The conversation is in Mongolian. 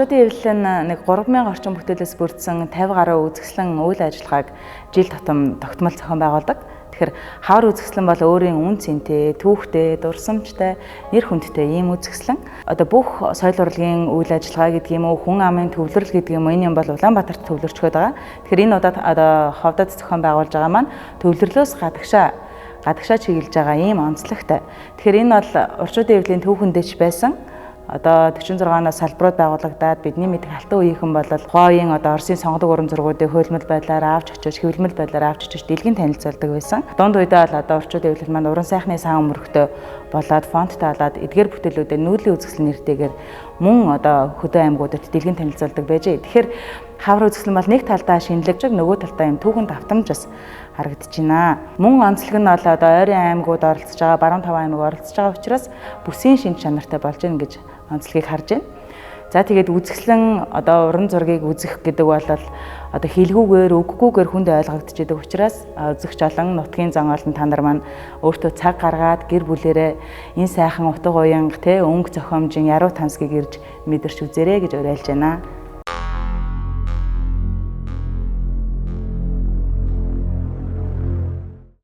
орчуудын эвлэл нь нэг 3000 орчим бүтээлээс бүрдсэн 50 гаруй үзэсгэлэн үйл ажиллагааг жил тутам тогтмол зохион байгуулдаг. Тэгэхээр хавар үзэсгэлэн бол өөрийн үн цэнтэй, түүхтэй, дурсамжтай, нэр хүндтэй ийм үзэсгэлэн. Одоо бүх соёл урлагийн үйл ажиллагаа гэдэг юм уу, хүн амын төвлөрөл гэдэг юм уу, энэ юм бол Улаанбаатарт төвлөрчгөөд байгаа. Тэгэхээр энэ удаад одоо ховдод зохион байгуулж байгаа маань төвлөрлөөс гадагшаа чиглэж байгаа ийм онцлогтой. Тэгэхээр энэ бол орчуудын эвлэлийн түүхэндээч байсан. Одоо 46 оноос салбарууд байгуулагдаад бидний мэдих алтан үеийнхэн бол хооён одоо Оросын сонгодог уран зургуудыг хуйлмал байдлаар авч очиж, хэвлэмэл байдлаар авч очиж дэлгэн танилцуулдаг байсан. Дунд үедээ бол одоо орчуудын эвлэл маань уран сайхны сан өмөрөгтэй болоод фонттой болоод эдгээр бүтээлүүдэд нүүдлийн үзэсгэлэн нэртэйгээр мөн одоо хөдөө аймагуудад дэлгэн танилцуулдаг байжээ. Тэгэхээр хавар үзэсгэлэн бол нэг талдаа шинэлэг, нөгөө талдаа юм түүхэн давтамж бас харагдаж байна. Мөн онцлог нь бол одоо ойрын аймагуд оролцож байгаа, баруун таван аймаг оролцож байгаа учраас бүсийн шинж чанартай болж байна гэж онцлогийг харж байна. За тэгээд үзэсгэлэн одоо уран зургийг үзэх гэдэг бол одоо хэлгүүгээр, үггүйгээр хүнд ойлгогдож идэг учраас үзэгч олон нутгийн зан олон та нар маань өөртөө цаг гаргаад гэр бүлээрээ энэ сайхан утга уянга өнгө зохиомжийн яруу тансгийг ирж мэдэрч үзээрэй гэж уриалж байна.